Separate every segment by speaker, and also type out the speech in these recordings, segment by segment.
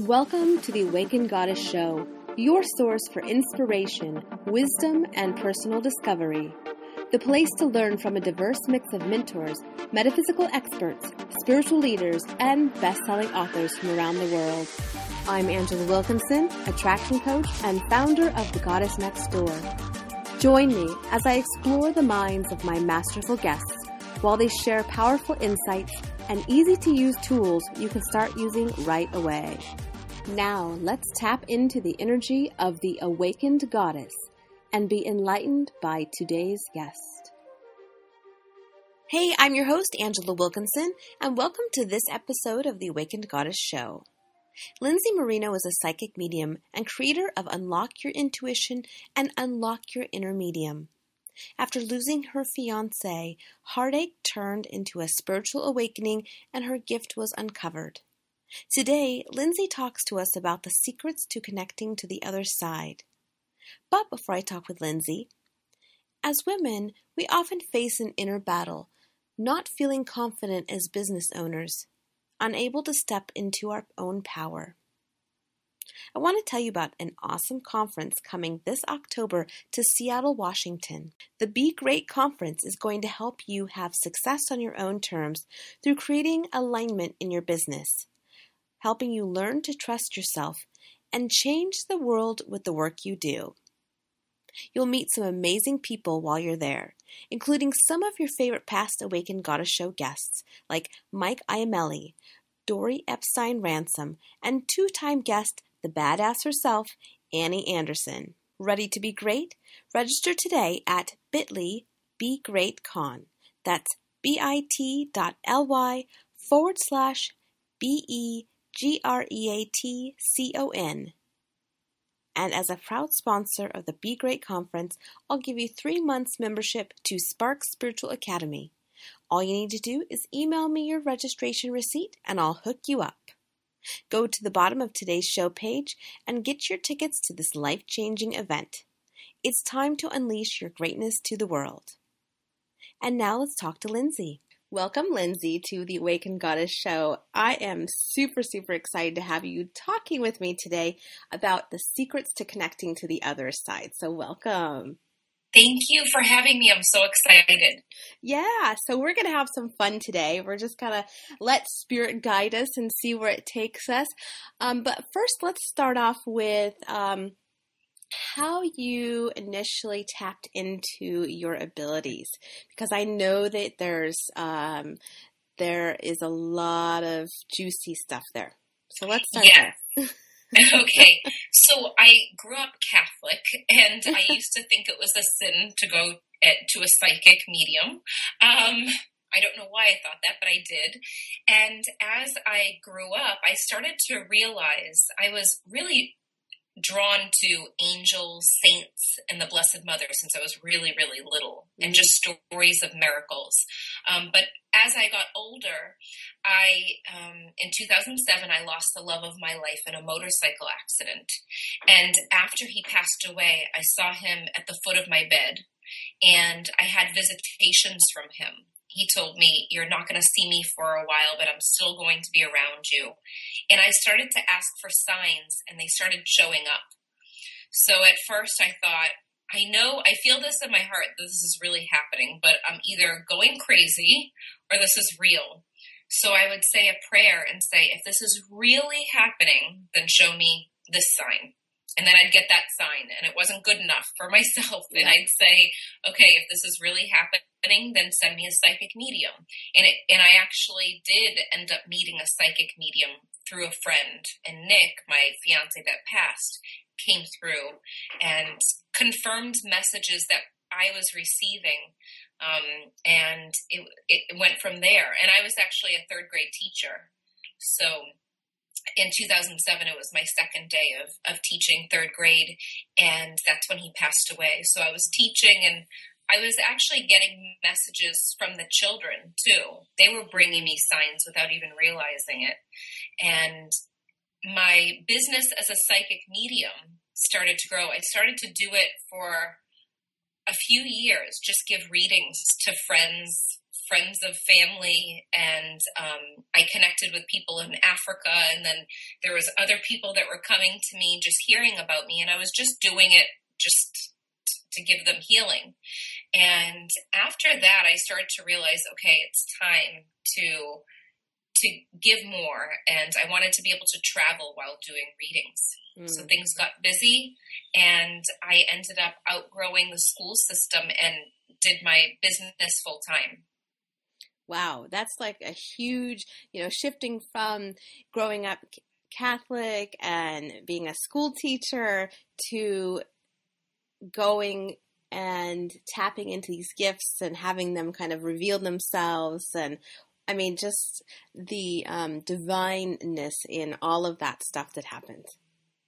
Speaker 1: Welcome to the Awakened Goddess Show, your source for inspiration, wisdom, and personal discovery. The place to learn from a diverse mix of mentors, metaphysical experts, spiritual leaders, and best-selling authors from around the world. I'm Angela Wilkinson, attraction coach and founder of The Goddess Next Door. Join me as I explore the minds of my masterful guests while they share powerful insights and easy-to-use tools you can start using right away. Now, let's tap into the energy of the Awakened Goddess and be enlightened by today's guest. Hey, I'm your host, Angela Wilkinson, and welcome to this episode of the Awakened Goddess Show. Lindsay Marino is a psychic medium and creator of Unlock Your Intuition and Unlock Your Inner Medium. After losing her fiancé, heartache turned into a spiritual awakening and her gift was uncovered. Today, Lindsay talks to us about the secrets to connecting to the other side. But before I talk with Lindsay, as women, we often face an inner battle, not feeling confident as business owners, unable to step into our own power. I want to tell you about an awesome conference coming this October to Seattle, Washington. The Be Great Conference is going to help you have success on your own terms through creating alignment in your business, helping you learn to trust yourself and change the world with the work you do. You'll meet some amazing people while you're there, including some of your favorite past Awakened Goddess Show guests like Mike Iamelli, Dory Epstein Ransom, and two-time guest, the badass herself, Annie Anderson. Ready to be great? Register today at bit.ly/begreatcon. That's bit.ly/BEGREATCON. And as a proud sponsor of the Be Great Conference, I'll give you 3 months membership to Spark Spiritual Academy. All you need to do is email me your registration receipt and I'll hook you up. Go to the bottom of today's show page and get your tickets to this life-changing event. It's time to unleash your greatness to the world. And now let's talk to Lindsay. Welcome, Lindsay, to the Awakened Goddess Show. I am super excited to have you talking with me today about the secrets to connecting to the other side. So welcome.
Speaker 2: Thank you for having me. I'm so excited.
Speaker 1: Yeah, so we're going to have some fun today. We're just going to let spirit guide us and see where it takes us. But first, let's start off with how you initially tapped into your abilities, because I know that there is a lot of juicy stuff there. So let's start there.
Speaker 2: Okay, so I grew up Catholic, and I used to think it was a sin to go to a psychic medium. I don't know why I thought that, but I did. And as I grew up, I started to realize I was really drawn to angels, saints, and the Blessed Mother since I was really little, and just stories of miracles. But as I got older, in 2007, I lost the love of my life in a motorcycle accident. And after he passed away, I saw him at the foot of my bed, and I had visitations from him. He told me, "You're not going to see me for a while, but I'm still going to be around you." And I started to ask for signs, and they started showing up. So at first I thought, I feel this in my heart, this is really happening, but I'm either going crazy or this is real. So I would say a prayer and say, if this is really happening, then show me this sign. And then I'd get that sign, and it wasn't good enough for myself. Yeah. And I'd say, okay, if this is really happening, then send me a psychic medium. And I actually did end up meeting a psychic medium through a friend. And Nick, my fiance that passed, came through and confirmed messages that I was receiving. And it went from there. And I was actually a 3rd grade teacher. So in 2007, it was my second day of teaching 3rd grade, and that's when he passed away. So I was teaching, and I was actually getting messages from the children, too. They were bringing me signs without even realizing it. And my business as a psychic medium started to grow. I started to do it for a few years, just give readings to friends, friends of family, and I connected with people in Africa, and then there was other people that were coming to me just hearing about me, and I was just doing it just to give them healing. And after that, I started to realize, okay, it's time to give more, and I wanted to be able to travel while doing readings. So things got busy, and I ended up outgrowing the school system and did my business full time.
Speaker 1: Wow, that's like a huge, shifting from growing up Catholic and being a school teacher to going and tapping into these gifts and having them kind of reveal themselves. And I mean, just the divineness in all of that stuff that happened.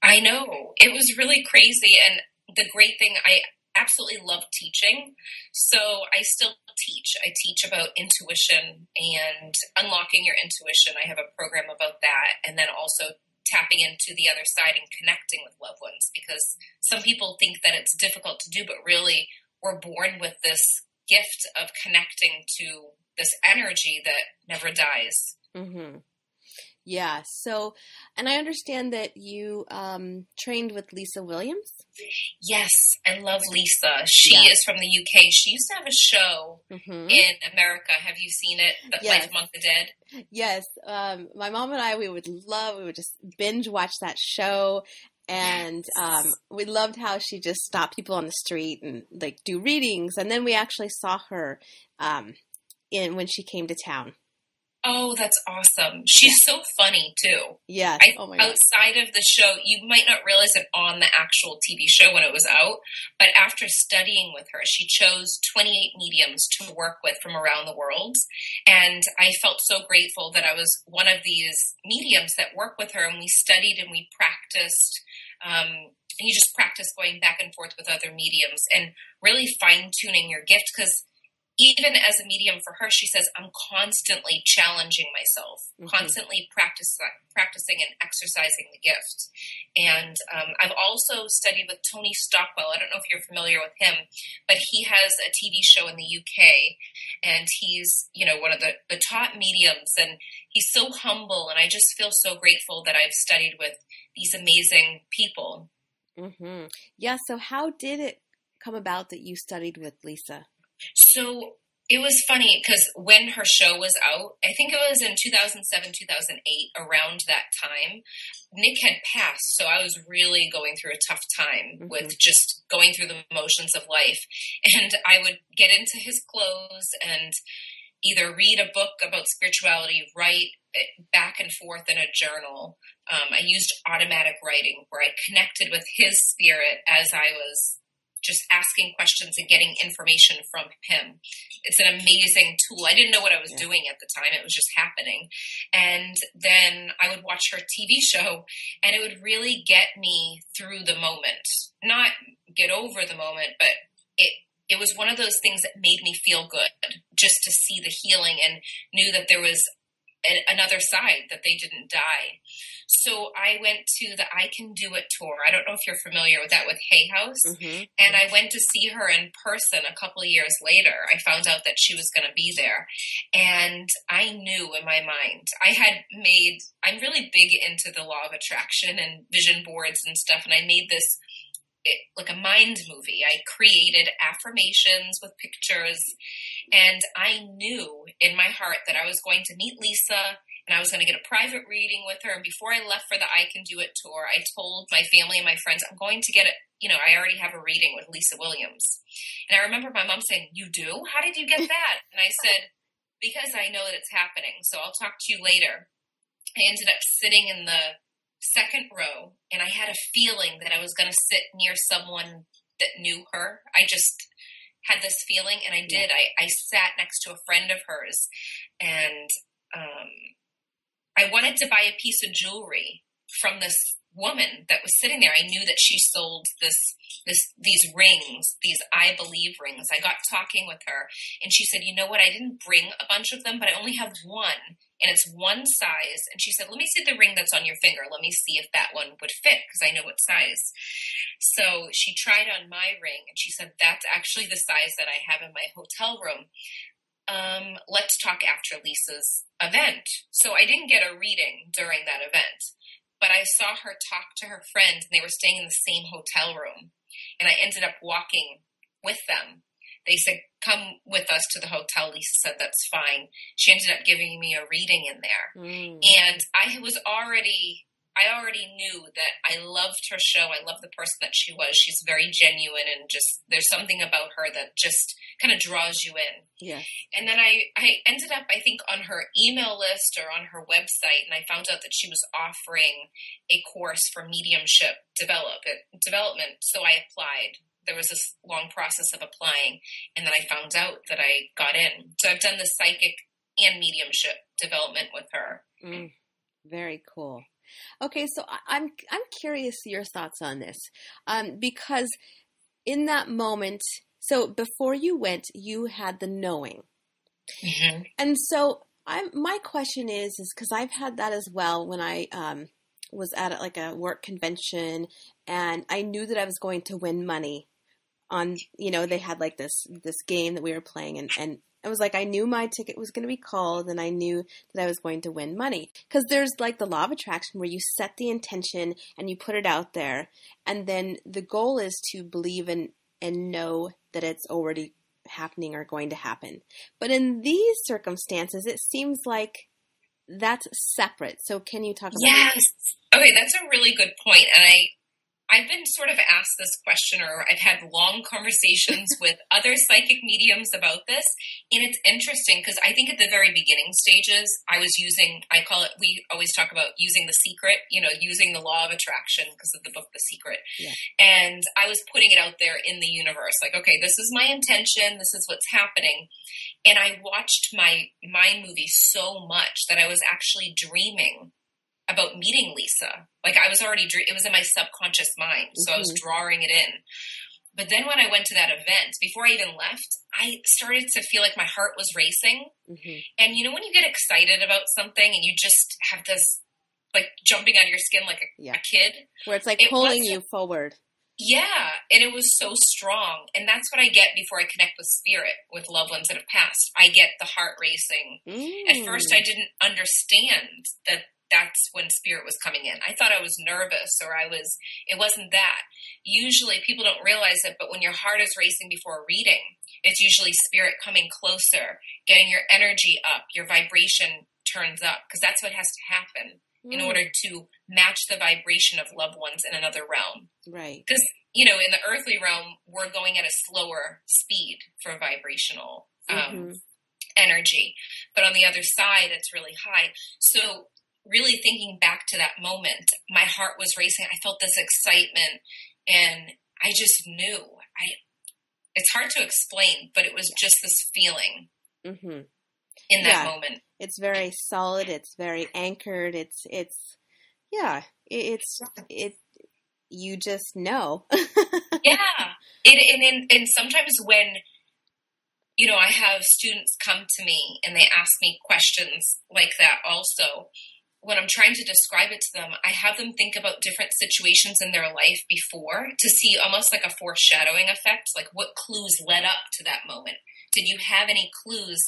Speaker 2: I know. It was really crazy. And the great thing, I absolutely love teaching. So I still teach. I teach about intuition and unlocking your intuition. I have a program about that. And then also tapping into the other side and connecting with loved ones, because some people think that it's difficult to do, but really we're born with this gift of connecting to this energy that never dies.
Speaker 1: Mm-hmm. Yeah. So, and I understand that you trained with Lisa Williams.
Speaker 2: Yes, I love Lisa. She is from the UK. She used to have a show in America. Have you seen it? The Life Among the Dead?
Speaker 1: Yes. My mom and I, we would just binge watch that show. And we loved how she just stopped people on the street and like do readings. And then we actually saw her when she came to town.
Speaker 2: Oh, that's awesome. She's so funny, too.
Speaker 1: Yes. Oh my God.
Speaker 2: Outside of the show, you might not realize it on the actual TV show when it was out, but after studying with her, she chose 28 mediums to work with from around the world. And I felt so grateful that I was one of these mediums that work with her, and we studied and we practiced. And you just practice going back and forth with other mediums and really fine-tuning your gift, because even as a medium for her, she says, I'm constantly challenging myself, constantly practicing and exercising the gift. And I've also studied with Tony Stockwell. I don't know if you're familiar with him, but he has a TV show in the UK, and he's, one of the top mediums, and he's so humble, and I just feel so grateful that I've studied with these amazing people.
Speaker 1: Mm-hmm. Yeah, so how did it come about that you studied with Lisa?
Speaker 2: So it was funny because when her show was out, I think it was in 2007, 2008, around that time, Nick had passed. So I was really going through a tough time with just going through the motions of life. And I would get into his clothes and either read a book about spirituality, write back and forth in a journal. I used automatic writing where I connected with his spirit as I was just asking questions and getting information from him. It's an amazing tool. I didn't know what I was doing at the time. It was just happening. And then I would watch her TV show, and it would really get me through the moment. Not get over the moment, but it was one of those things that made me feel good, just to see the healing and knew that there was another side, that they didn't die. So I went to the I Can Do It tour. I don't know if you're familiar with that, with Hay House. And I went to see her in person a couple of years later. I found out that she was going to be there. And I knew in my mind, I'm really big into the law of attraction and vision boards and stuff. And I made this like a mind movie. I created affirmations with pictures, and I knew in my heart that I was going to meet Lisa, and I was going to get a private reading with her. And before I left for the I Can Do It tour, I told my family and my friends, I'm going to get it. I already have a reading with Lisa Williams. And I remember my mom saying, you do? How did you get that? And I said, because I know that it's happening. So I'll talk to you later. I ended up sitting in the second row, and I had a feeling that I was going to sit near someone that knew her. I just had this feeling, and I did. I sat next to a friend of hers, and I wanted to buy a piece of jewelry from this woman that was sitting there. I knew that she sold these rings, these I Believe rings. I got talking with her, and she said, you know what? I didn't bring a bunch of them, but I only have one. And it's one size. And she said, let me see the ring that's on your finger. Let me see if that one would fit, because I know what size. So she tried on my ring, and she said, that's actually the size that I have in my hotel room. let's talk after Lisa's event. So I didn't get a reading during that event, but I saw her talk to her friend, and they were staying in the same hotel room. And I ended up walking with them. They said, come with us to the hotel. Lisa said, that's fine. She ended up giving me a reading in there. And I already knew that I loved her show. I loved the person that she was. She's very genuine, and just, there's something about her that just kind of draws you in.
Speaker 1: Yeah.
Speaker 2: And then I ended up, I think, on her email list or on her website, and I found out that she was offering a course for mediumship development. So I applied. There was this long process of applying, and then I found out that I got in. So I've done the psychic and mediumship development with her.
Speaker 1: Very cool. Okay, so I'm curious your thoughts on this, because in that moment, so before you went, you had the knowing, and so my question is because I've had that as well when I was at like a work convention, and I knew that I was going to win money on, they had like this game that we were playing, and it was like I knew my ticket was going to be called, and I knew that I was going to win money. Because there's like the law of attraction where you set the intention and you put it out there, and then the goal is to believe and know that it's already happening or going to happen. But in these circumstances, it seems like that's separate. So can you talk about that?
Speaker 2: Yes. Okay, that's a really good point. And I've been sort of asked this question, or I've had long conversations with other psychic mediums about this. And it's interesting because I think at the very beginning stages, we always talk about using the secret, using the law of attraction because of the book, The Secret.
Speaker 1: Yeah.
Speaker 2: And I was putting it out there in the universe. Like, okay, this is my intention. This is what's happening. And I watched my mind movie so much that I was actually dreaming about meeting Lisa. Like I was already, it was in my subconscious mind. So I was drawing it in. But then when I went to that event, before I even left, I started to feel like my heart was racing. And when you get excited about something and you just have this like jumping out of your skin like a kid.
Speaker 1: Where it's like pulling you forward.
Speaker 2: Yeah. And it was so strong. And that's what I get before I connect with spirit, with loved ones that have passed. I get the heart racing. At first I didn't understand that that's when spirit was coming in. I thought I was nervous, or it wasn't that. Usually people don't realize it, but when your heart is racing before a reading, it's usually spirit coming closer, getting your energy up, your vibration turns up, because that's what has to happen in order to match the vibration of loved ones in another realm.
Speaker 1: Right.
Speaker 2: Because, in the earthly realm, we're going at a slower speed for vibrational energy. But on the other side, it's really high. So really thinking back to that moment, my heart was racing. I felt this excitement, and I just knew. It's hard to explain, but it was just this feeling in that moment. It's
Speaker 1: very solid. It's very anchored. It's you just know.
Speaker 2: Yeah. And sometimes when, I have students come to me and they ask me questions like that also, when I'm trying to describe it to them, I have them think about different situations in their life before to see almost like a foreshadowing effect, like what clues led up to that moment. Did you have any clues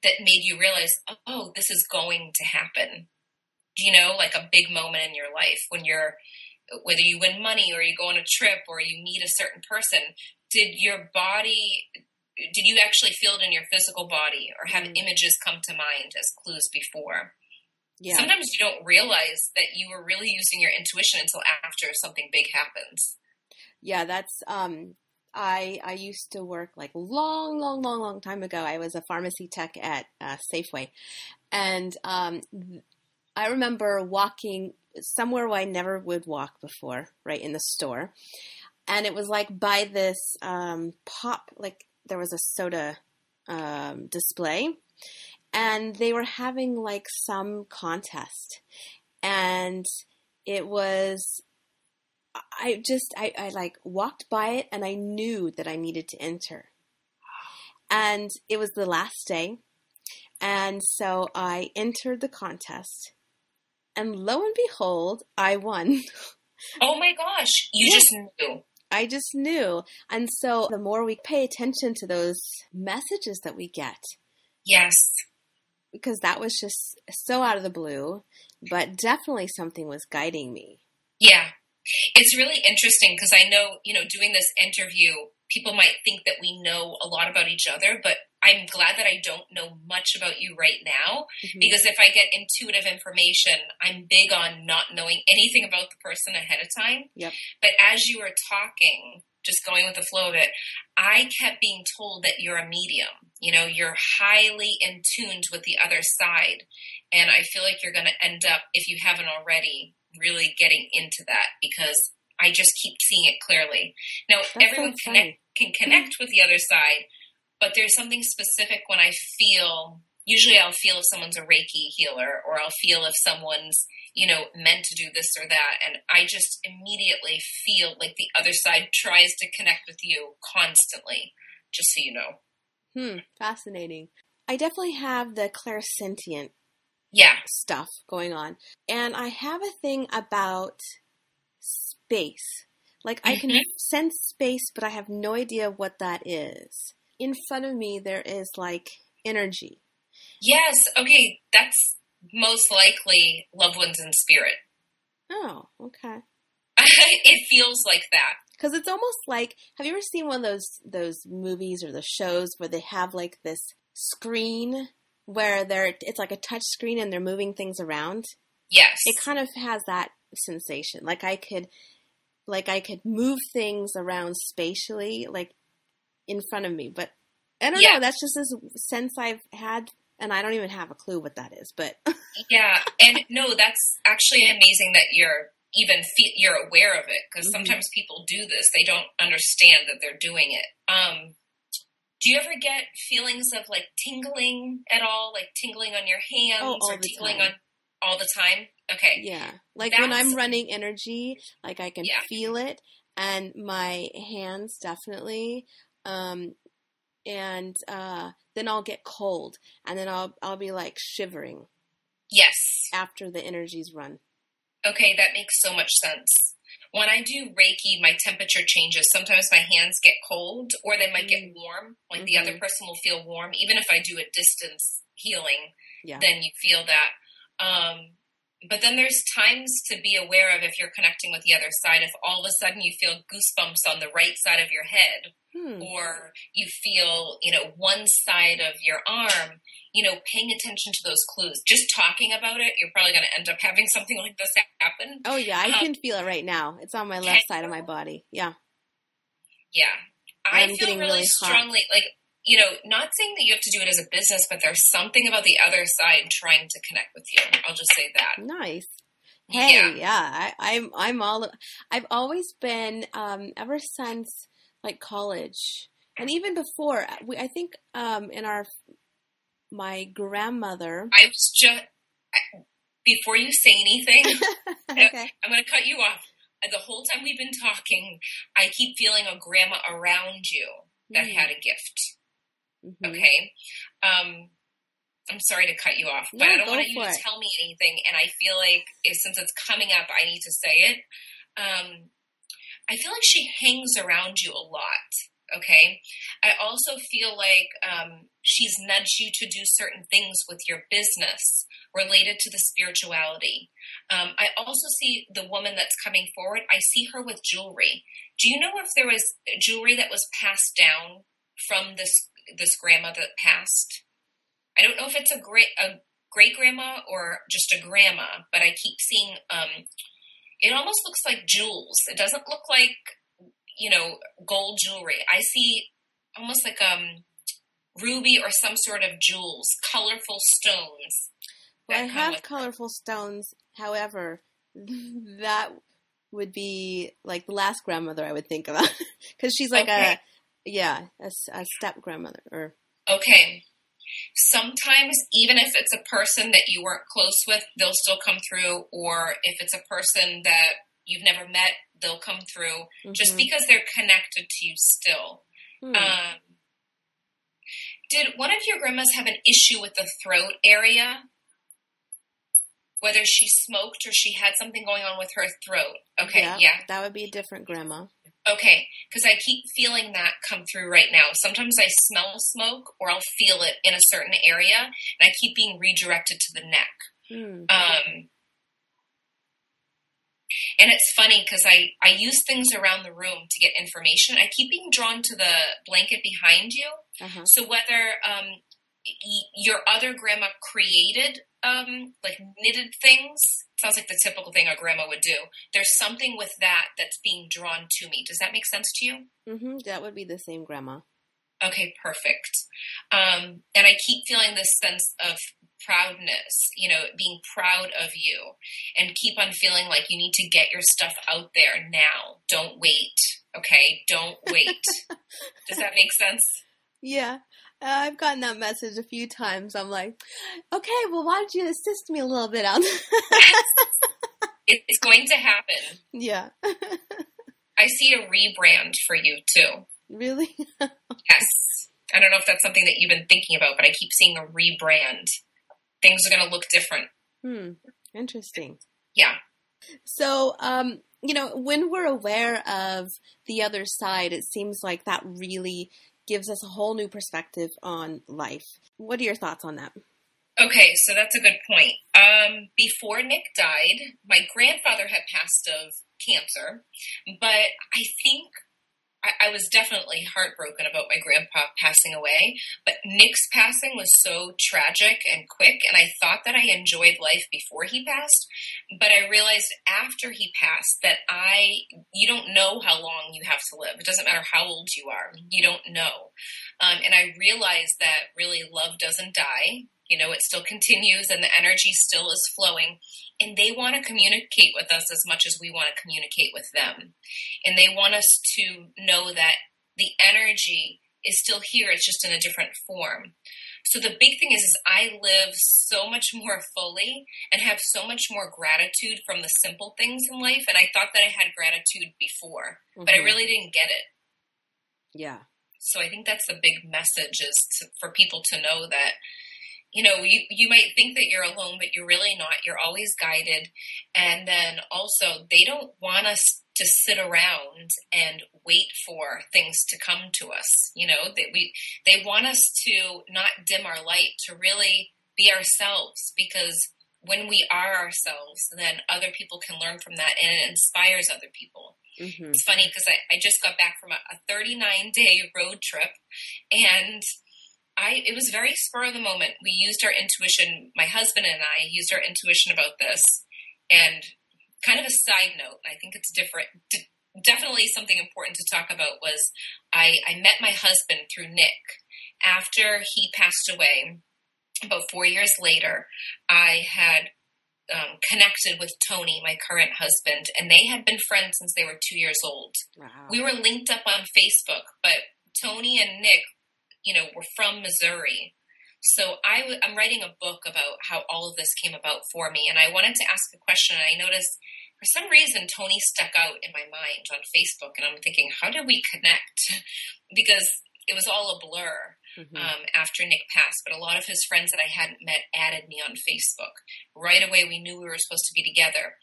Speaker 2: that made you realize, oh, this is going to happen? Like a big moment in your life when whether you win money or you go on a trip or you meet a certain person, did you actually feel it in your physical body or have images come to mind as clues before? Yeah. Sometimes you don't realize that you were really using your intuition until after something big happens.
Speaker 1: Yeah, that's I used to work like long time ago. I was a pharmacy tech at Safeway, and I remember walking somewhere where I never would walk before, right in the store, and it was like by this pop, like there was a soda display. And they were having like some contest, and it was, I like walked by it and I knew that I needed to enter, and it was the last day. And so I entered the contest, and lo and behold, I won.
Speaker 2: Oh my gosh. You just knew.
Speaker 1: I just knew. And so the more we pay attention to those messages that we get,
Speaker 2: Yes.
Speaker 1: because that was just so out of the blue, but definitely something was guiding me.
Speaker 2: Yeah. It's really interesting because I know, doing this interview, people might think that we know a lot about each other, but I'm glad that I don't know much about you right now, because if I get intuitive information, I'm big on not knowing anything about the person ahead of time.
Speaker 1: Yep.
Speaker 2: But as you were talking, just going with the flow of it, I kept being told that you're a medium. You're highly in tuned with the other side. And I feel like you're going to end up, if you haven't already, really getting into that, because I just keep seeing it clearly. Now,
Speaker 1: That's
Speaker 2: everyone
Speaker 1: so
Speaker 2: can connect with the other side, but there's something specific when I feel, usually I'll feel if someone's a Reiki healer, or I'll feel if someone's, meant to do this or that. And I just immediately feel like the other side tries to connect with you constantly, just so you know.
Speaker 1: Fascinating. I definitely have the clairsentient stuff going on. And I have a thing about space. Like, I can sense space, but I have no idea what that is. In front of me, there is, like, energy.
Speaker 2: Yes. Okay. That's most likely loved ones in spirit.
Speaker 1: Oh, okay.
Speaker 2: It feels like that.
Speaker 1: Because it's almost like, have you ever seen one of those movies or the shows where they have, like, this screen where it's like a touch screen and they're moving things around?
Speaker 2: Yes.
Speaker 1: It kind of has that sensation. Like I could move things around spatially, like in front of me. But I don't know. That's just this sense I've had, and I don't even have a clue what that is. But
Speaker 2: yeah, and no, that's actually amazing that you're aware of it, because sometimes people do this. They don't understand that they're doing it. Do you ever get feelings of like tingling at all? Like tingling on your hands or tingling on all the time? Okay.
Speaker 1: Yeah. Like when I'm running energy, like I can feel it, and my hands definitely, and then I'll get cold, and then I'll be like shivering.
Speaker 2: Yes.
Speaker 1: After the energy's run.
Speaker 2: Okay, that makes so much sense. When I do Reiki, my temperature changes. Sometimes my hands get cold, or they might get warm. Like the other person will feel warm. Even if I do a distance healing, then you feel that. But then there's times to be aware of if you're connecting with the other side. If all of a sudden you feel goosebumps on the right side of your head, or you feel, one side of your arm, paying attention to those clues. Just talking about it, you're probably going to end up having something like this happen.
Speaker 1: Oh, yeah. I can feel it right now. It's on my left side of my body. Yeah.
Speaker 2: Yeah. I feel really strongly, like, not saying that you have to do it as a business, but there's something about the other side trying to connect with you. I'll just say that.
Speaker 1: Nice. Hey, yeah. I've always been, ever since like college, and even before, I think, my grandmother.
Speaker 2: I was just, before you say anything,
Speaker 1: okay.
Speaker 2: I'm going to cut you off. The whole time we've been talking, I keep feeling a grandma around you that had a gift. Okay? I'm sorry to cut you off, but I don't want you to tell me anything, and I feel like since it's coming up, I need to say it. I feel like she hangs around you a lot. Okay. I also feel like she's nudged you to do certain things with your business related to the spirituality. I also see the woman that's coming forward. I see her with jewelry. Do you know if there was jewelry that was passed down from this grandma that passed? I don't know if it's a great grandma or just a grandma, but I keep seeing it almost looks like jewels. It doesn't look like gold jewelry. I see almost like ruby or some sort of jewels, colorful stones.
Speaker 1: Well, I have colorful stones. However, that would be like the last grandmother I would think about, because she's like a step grandmother. Okay.
Speaker 2: Sometimes, even if it's a person that you weren't close with, they'll still come through. Or if it's a person that you've never met, they'll come through just because they're connected to you still. Did one of your grandmas have an issue with the throat area? whether she smoked or she had something going on with her throat. Okay, yeah.
Speaker 1: That would be a different grandma.
Speaker 2: Okay, because I keep feeling that come through right now. Sometimes I smell smoke or I'll feel it in a certain area, and I keep being redirected to the neck. And it's funny because I use things around the room to get information. I keep being drawn to the blanket behind you. So whether your other grandma created like knitted things, sounds like the typical thing a grandma would do. There's something with that that's being drawn to me. Does that make sense to you?
Speaker 1: That would be the same grandma.
Speaker 2: Okay, perfect. And I keep feeling this sense of proudness, you know, being proud of you, and keep on feeling like you need to get your stuff out there now. Don't wait. Okay, don't wait. Does that make sense?
Speaker 1: Yeah. I've gotten that message a few times. I'm like, okay, well, why don't you assist me a little bit on
Speaker 2: It's going to happen.
Speaker 1: Yeah.
Speaker 2: I see a rebrand for you, too.
Speaker 1: Really?
Speaker 2: Yes. I don't know if that's something that you've been thinking about, but I keep seeing a rebrand. Things are going to look different.
Speaker 1: Interesting.
Speaker 2: Yeah.
Speaker 1: So, you know, when we're aware of the other side, it seems like that really gives us a whole new perspective on life. What are your thoughts on that?
Speaker 2: Okay, so that's a good point. Before Nick died, my grandfather had passed of cancer, but I think I was definitely heartbroken about my grandpa passing away, but Nick's passing was so tragic and quick, and I thought that I enjoyed life before he passed, but I realized after he passed that you don't know how long you have to live. It doesn't matter how old you are. You don't know. And I realized that really love doesn't die. You know, it still continues and the energy still is flowing, and they want to communicate with us as much as we want to communicate with them. And they want us to know that the energy is still here. It's just in a different form. So the big thing is I live so much more fully and have so much more gratitude from the simple things in life. And I thought that I had gratitude before, but I really didn't get it.
Speaker 1: Yeah.
Speaker 2: So I think that's the big message for people to know that, you know, you might think that you're alone, but you're really not. You're always guided. And then also, they don't want us to sit around and wait for things to come to us. You know, they want us to not dim our light, to really be ourselves, because when we are ourselves, then other people can learn from that, and it inspires other people. It's funny because I just got back from a 39-day road trip, and it was very spur of the moment. We used our intuition. My husband and I used our intuition about this. And kind of a side note, I think it's different. Definitely something important to talk about was I met my husband through Nick. After he passed away, about 4 years later, I had connected with Tony, my current husband, and they had been friends since they were 2 years old.
Speaker 1: Wow.
Speaker 2: We were linked up on Facebook, but Tony and Nick, you know, we're from Missouri. So I'm writing a book about how all of this came about for me. And I wanted to ask a question. And I noticed for some reason, Tony stuck out in my mind on Facebook. And I'm thinking, how did we connect? Because it was all a blur after Nick passed. But a lot of his friends that I hadn't met added me on Facebook. Right away, we knew we were supposed to be together.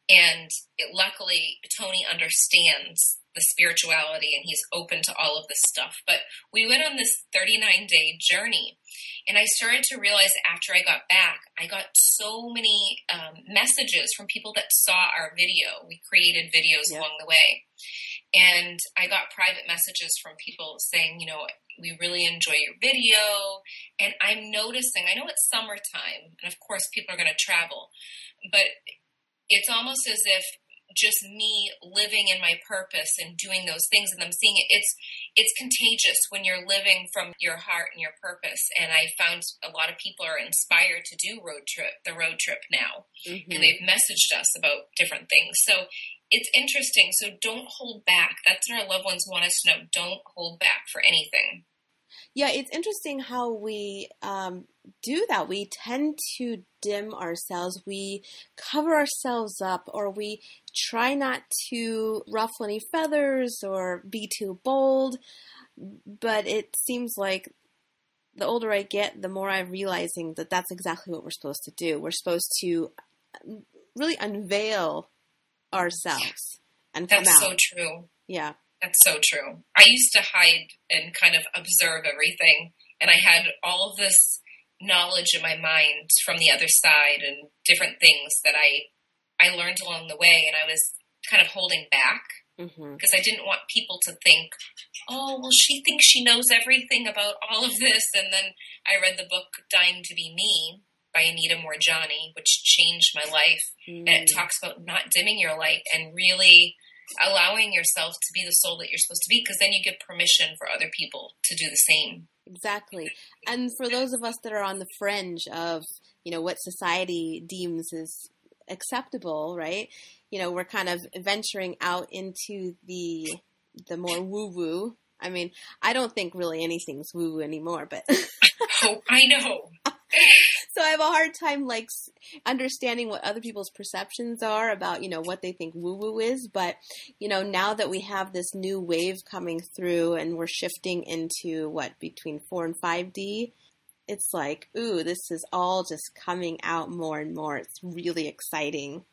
Speaker 2: And luckily, Tony understands the spirituality, and he's open to all of this stuff. But we went on this 39-day journey, and I started to realize after I got back, I got so many messages from people that saw our video. We created videos along the way, and I got private messages from people saying, you know, we really enjoy your video. And I'm noticing, I know it's summertime, and of course people are going to travel, but it's almost as if just me living in my purpose and doing those things, and I'm seeing it's contagious when you're living from your heart and your purpose. And I found a lot of people are inspired to do the road trip now, and they've messaged us about different things. So it's interesting. So don't hold back. That's what our loved ones want us to know. Don't hold back for anything.
Speaker 1: Yeah, it's interesting how we do that. We tend to dim ourselves. We cover ourselves up, or we try not to ruffle any feathers or be too bold. But it seems like the older I get, the more I'm realizing that that's exactly what we're supposed to do. We're supposed to really unveil ourselves and come
Speaker 2: That's
Speaker 1: out.
Speaker 2: so true.
Speaker 1: Yeah.
Speaker 2: That's so true. I used to hide and kind of observe everything, and I had all of this knowledge in my mind from the other side and different things that I learned along the way, and I was kind of holding back because I didn't want people to think, oh, well, she thinks she knows everything about all of this. And then I read the book Dying to Be Me by Anita Moorjani, which changed my life. And it talks about not dimming your light and really allowing yourself to be the soul that you're supposed to be, because then you give permission for other people to do the same.
Speaker 1: Exactly. And for those of us that are on the fringe of, what society deems is acceptable, right? We're kind of venturing out into the more woo-woo. I mean, I don't think really anything's woo-woo anymore, but...
Speaker 2: Oh, I know.
Speaker 1: So I have a hard time, understanding what other people's perceptions are about, what they think woo-woo is. But, now that we have this new wave coming through and we're shifting into, between 4 and 5D, it's like, ooh, this is all just coming out more and more. It's really exciting.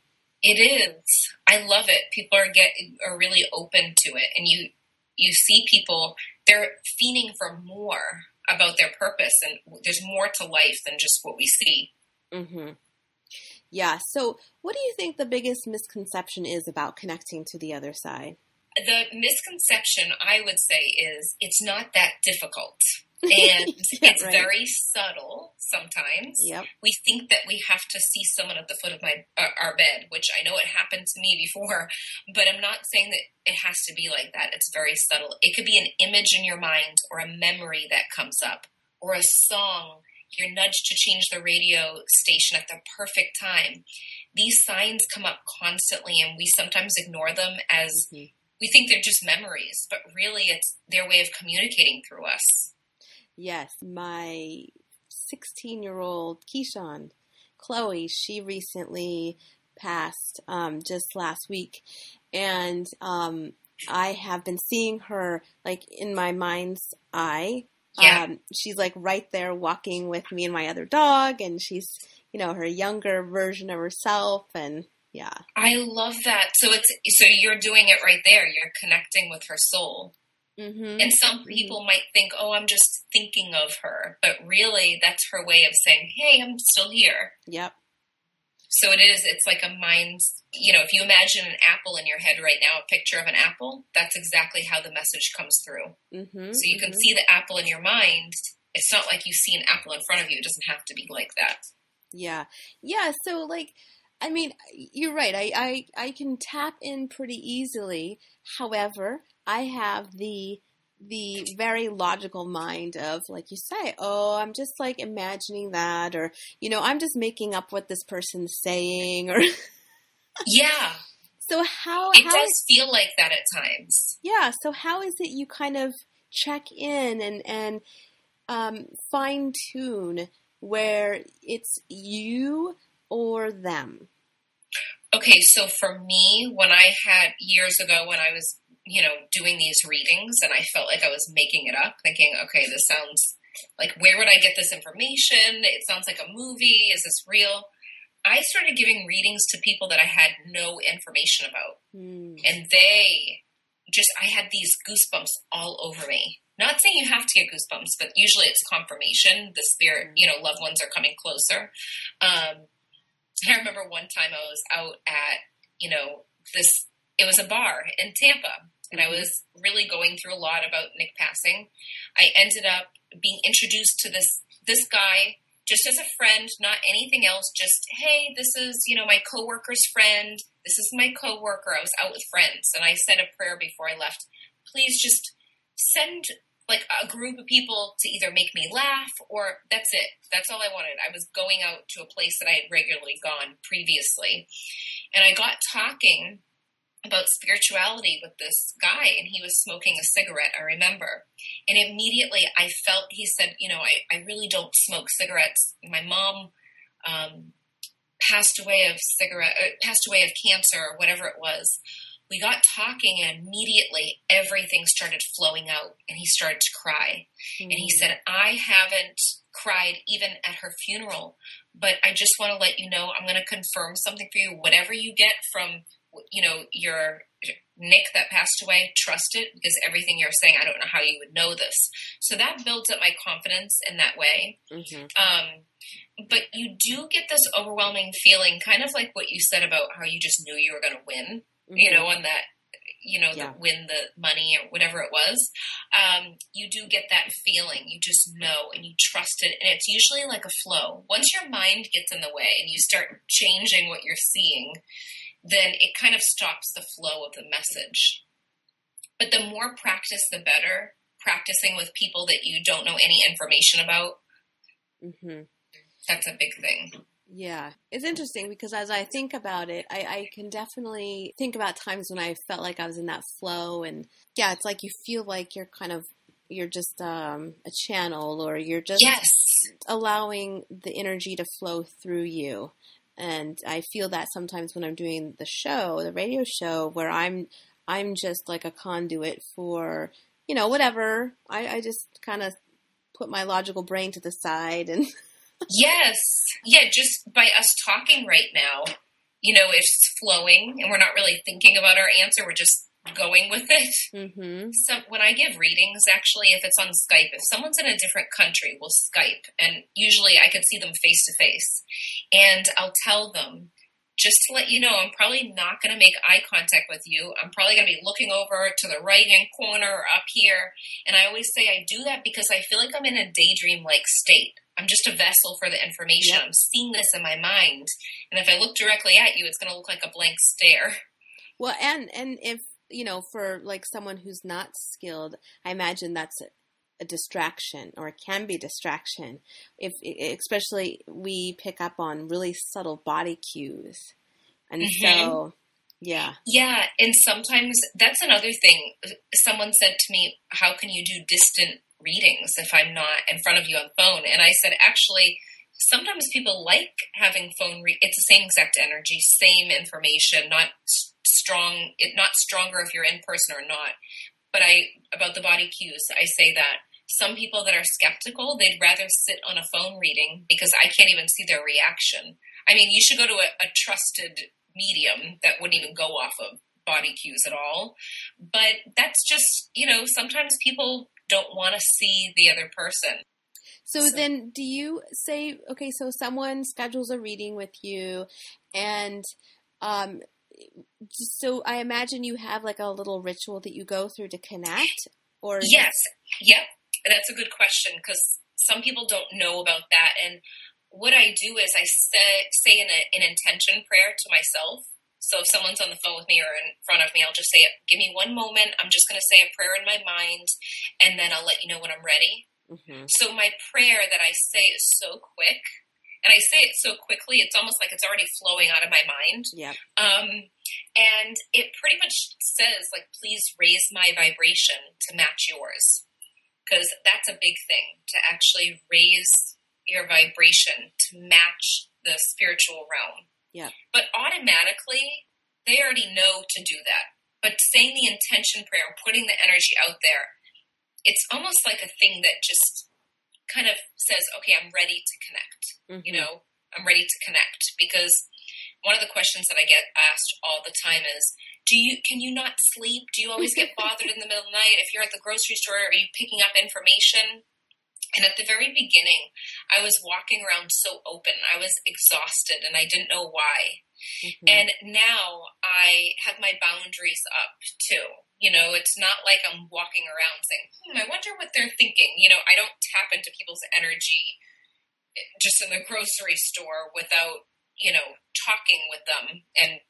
Speaker 2: It is. I love it. People are really open to it. And you see people, they're fiending for more about their purpose, and there's more to life than just what we see.
Speaker 1: Mm-hmm. Yeah. So what do you think the biggest misconception is about connecting to the other side?
Speaker 2: The misconception, I would say, is it's not that difficult. And it's right. Very subtle sometimes.
Speaker 1: Yep.
Speaker 2: We think that we have to see someone at the foot of our bed, which I know it happened to me before, but I'm not saying that it has to be like that. It's very subtle. It could be an image in your mind or a memory that comes up or a song. You're nudged to change the radio station at the perfect time. These signs come up constantly, and we sometimes ignore them as we think they're just memories, but really it's their way of communicating through us.
Speaker 1: Yes, my 16-year-old Keyshawn, Chloe, she recently passed just last week, and I have been seeing her in my mind's eye.
Speaker 2: Yeah.
Speaker 1: She's right there walking with me and my other dog, and she's her younger version of herself, and yeah.
Speaker 2: I love that. So you're doing it right there. You're connecting with her soul. Mm-hmm. And some people might think, oh, I'm just thinking of her. But really, that's her way of saying, hey, I'm still here.
Speaker 1: Yep.
Speaker 2: So it's like a mind, if you imagine an apple in your head right now, a picture of an apple, that's exactly how the message comes through. Mm-hmm. So you can see the apple in your mind. It's not like you see an apple in front of you. It doesn't have to be like that.
Speaker 1: Yeah. Yeah. So you're right. I can tap in pretty easily. However, I have the very logical mind of, like you say, oh, I'm just imagining that, or, I'm just making up what this person's saying, or.
Speaker 2: Yeah.
Speaker 1: So
Speaker 2: it does feel like that at times.
Speaker 1: Yeah. So how is it you kind of check in and fine tune where it's you or them?
Speaker 2: Okay, so for me, when I had years ago when I was, doing these readings and I felt like I was making it up, thinking, okay, this sounds like, where would I get this information? It sounds like a movie. Is this real? I started giving readings to people that I had no information about. And I had these goosebumps all over me. Not saying you have to get goosebumps, but usually it's confirmation. The spirit, loved ones are coming closer. I remember one time I was out at, it was a bar in Tampa, and I was really going through a lot about Nick passing. I ended up being introduced to this guy just as a friend, not anything else, just, hey, this is, my coworker's friend. This is my coworker. I was out with friends, and I said a prayer before I left. Please just send a group of people to either make me laugh, or that's it. That's all I wanted. I was going out to a place that I had regularly gone previously. And I got talking about spirituality with this guy, and he was smoking a cigarette, I remember. And immediately I felt, he said, I really don't smoke cigarettes. My mom passed away of cancer, or whatever it was. We got talking, and immediately everything started flowing out, and he started to cry. Mm-hmm. And he said, I haven't cried even at her funeral. But I just want to let you know, I'm going to confirm something for you. Whatever you get from, your Nick that passed away, trust it, because everything you're saying, I don't know how you would know this. So that builds up my confidence in that way. Mm-hmm. But you do get this overwhelming feeling, kind of like what you said about how you just knew you were going to win, mm-hmm. On that, win the money or whatever it was. You do get that feeling. You just know and you trust it. And it's usually like a flow. Once your mind gets in the way and you start changing what you're seeing, then it kind of stops the flow of the message. But the more practice, the better. Practicing with people that you don't know any information about. Mm-hmm. That's a big thing.
Speaker 1: Yeah. It's interesting because as I think about it, I can definitely think about times when I felt like I was in that flow. And yeah, it's like you feel like you're just a channel, or you're just allowing the energy to flow through you. And I feel that sometimes when I'm doing the radio show, where I'm just like a conduit for, whatever. I just kind of put my logical brain to the side and...
Speaker 2: Yes. Yeah, just by us talking right now, it's flowing and we're not really thinking about our answer. We're just going with it. Mm-hmm. So when I give readings, actually, if it's on Skype, if someone's in a different country, we'll Skype. And usually I can see them face to face. And I'll tell them, just to let you know, I'm probably not going to make eye contact with you. I'm probably going to be looking over to the right-hand corner or up here. And I always say I do that because I feel like I'm in a daydream-like state. I'm just a vessel for the information. Yep. I'm seeing this in my mind. And if I look directly at you, it's going to look like a blank stare.
Speaker 1: Well, and if, for like someone who's not skilled, I imagine that's a distraction, or it can be a distraction. Especially we pick up on really subtle body cues. And so, yeah.
Speaker 2: Yeah. And sometimes that's another thing. Someone said to me, how can you do distant readings if I'm not in front of you on the phone? And I said, actually, sometimes people like having phone it's the same exact energy, same information, not stronger if you're in person or not. But about the body cues, I say that some people that are skeptical, they'd rather sit on a phone reading because I can't even see their reaction. I mean, you should go to a trusted medium that wouldn't even go off of body cues at all. But that's just, sometimes people don't want to see the other person.
Speaker 1: So then do you say, okay, so someone schedules a reading with you, and so I imagine you have like a little ritual that you go through to connect? Or
Speaker 2: yes. Yep. That's a good question, because some people don't know about that. And what I do is I say an intention prayer to myself. So if someone's on the phone with me or in front of me, I'll just say, give me one moment. I'm just going to say a prayer in my mind, and then I'll let you know when I'm ready. Mm-hmm. So my prayer that I say is so quick, and I say it so quickly, it's almost like it's already flowing out of my mind.
Speaker 1: Yeah.
Speaker 2: And it pretty much says, like, please raise my vibration to match yours. Because that's a big thing, to actually raise your vibration to match the spiritual realm.
Speaker 1: Yeah.
Speaker 2: But automatically, they already know to do that. But saying the intention prayer, putting the energy out there, it's almost like a thing that just kind of says, okay, I'm ready to connect. Mm-hmm. I'm ready to connect. Because one of the questions that I get asked all the time is, can you not sleep? Do you always get bothered in the middle of the night? If you're at the grocery store, are you picking up information? And at the very beginning, I was walking around so open. I was exhausted and I didn't know why. Mm-hmm. And now I have my boundaries up too. It's not like I'm walking around saying, I wonder what they're thinking. I don't tap into people's energy just in the grocery store without, talking with them and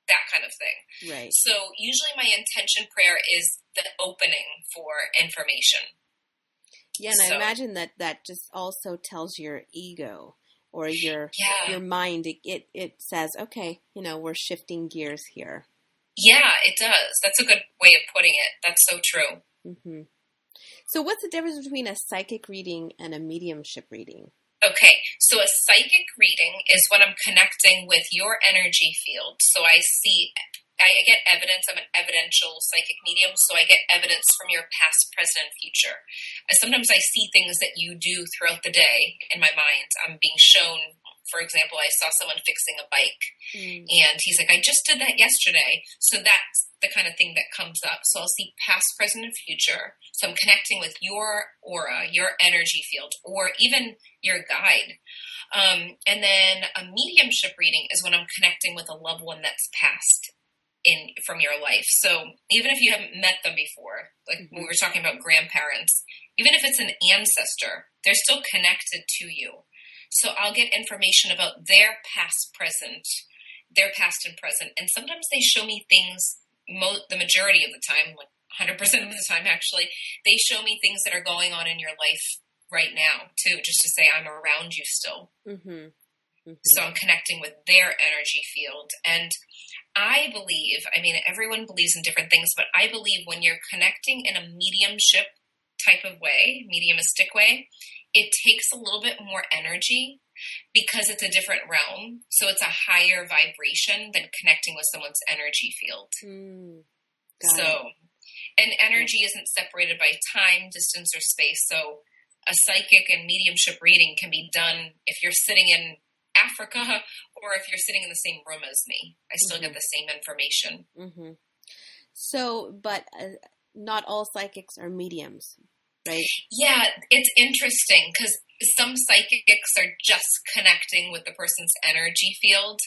Speaker 2: that kind of thing.
Speaker 1: Right.
Speaker 2: So usually my intention prayer is the opening for information.
Speaker 1: Yeah, and I imagine that just also tells your ego or your mind. It says, okay, we're shifting gears here.
Speaker 2: Yeah, it does. That's a good way of putting it. That's so true.
Speaker 1: Mm-hmm. So what's the difference between a psychic reading and a mediumship reading?
Speaker 2: Okay, so a psychic reading is when I'm connecting with your energy field. So I see I get evidence. I'm an evidential psychic medium, so I get evidence from your past, present, and future. Sometimes I see things that you do throughout the day in my mind. I'm being shown, for example, I saw someone fixing a bike, and he's like, I just did that yesterday. So that's the kind of thing that comes up. So I'll see past, present, and future. So I'm connecting with your aura, your energy field, or even your guide. And then a mediumship reading is when I'm connecting with a loved one that's passed from your life. So even if you haven't met them before, like we were talking about grandparents, even if it's an ancestor, they're still connected to you. So I'll get information about their past, and present. And sometimes they show me things, the majority of the time, like 100% of the time, actually, they show me things that are going on in your life right now, too, just to say I'm around you still. So I'm connecting with their energy field. And I believe, I mean, everyone believes in different things, but I believe when you're connecting in a mediumship type of way, mediumistic way, it takes a little bit more energy because it's a different realm. So it's a higher vibration than connecting with someone's energy field. And energy isn't separated by time, distance, or space. So a psychic and mediumship reading can be done if you're sitting in Africa or if you're sitting in the same room as me. I still get the same information.
Speaker 1: So, but not all psychics are mediums, right?
Speaker 2: Yeah, it's interesting because some psychics are just connecting with the person's energy field,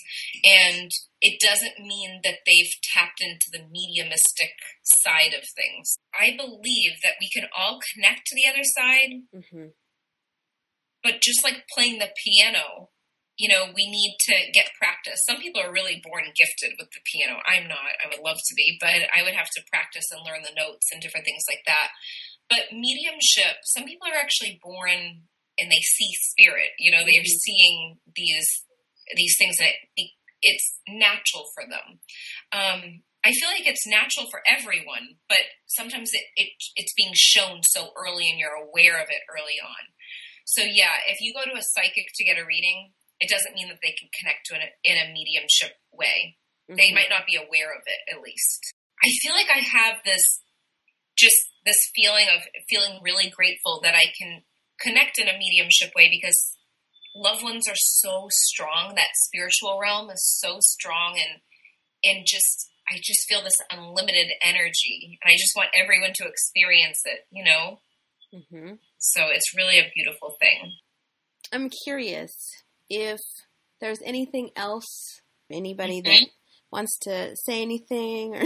Speaker 2: and it doesn't mean that they've tapped into the mediumistic side of things. I believe that we can all connect to the other side, but just like playing the piano, you know, we need to get practice. Some people are really born gifted with the piano. I'm not. I would love to be, but I would have to practice and learn the notes and different things like that. But mediumship, some people are actually born and they see spirit. You know, they're seeing these things that it's natural for them. I feel like it's natural for everyone, but sometimes it's being shown so early and you're aware of it early on. So yeah, if you go to a psychic to get a reading, it doesn't mean that they can connect to it in a mediumship way. They might not be aware of it, at least. I feel like I have this feeling of feeling really grateful that I can connect in a mediumship way because loved ones are so strong. That spiritual realm is so strong, and I just feel this unlimited energy, and I just want everyone to experience it, you know? So it's really a beautiful thing.
Speaker 1: I'm curious if there's anything else, anybody that wants to say anything or...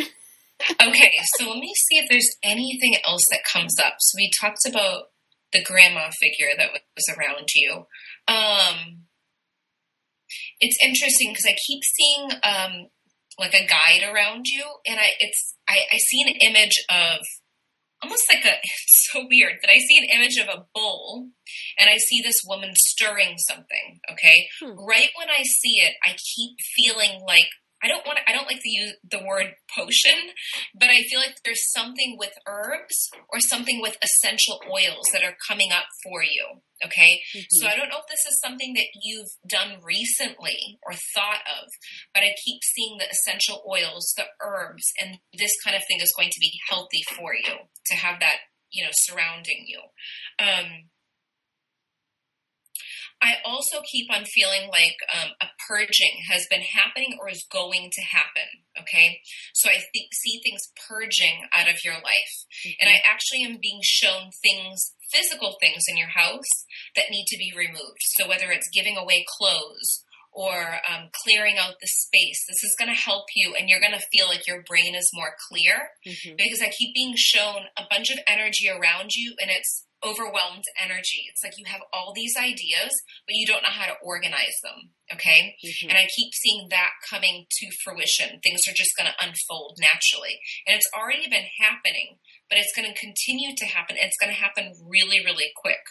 Speaker 2: Okay, so let me see if there's anything else that comes up. So we talked about the grandma figure that was around you. It's interesting because I keep seeing like a guide around you, and I see an image of almost like it's so weird, but I see an image of a bowl, and I see this woman stirring something, okay? Right when I see it, I keep feeling like, I don't like to use the word potion, but I feel like there's something with herbs or something with essential oils that are coming up for you, okay? So I don't know if this is something that you've done recently or thought of, but I keep seeing the essential oils, the herbs, and this kind of thing is going to be healthy for you to have that, you know, surrounding you. I also keep on feeling like a purging has been happening or is going to happen, okay? So I see things purging out of your life. And I actually am being shown things, physical things in your house that need to be removed. So whether it's giving away clothes or clearing out the space, this is going to help you, and you're going to feel like your brain is more clear because I keep being shown a bunch of energy around you, and it's overwhelmed energy. It's like you have all these ideas, but you don't know how to organize them, okay? And I keep seeing that coming to fruition. Things are just going to unfold naturally. And it's already been happening, but it's going to continue to happen. It's going to happen really, really quick.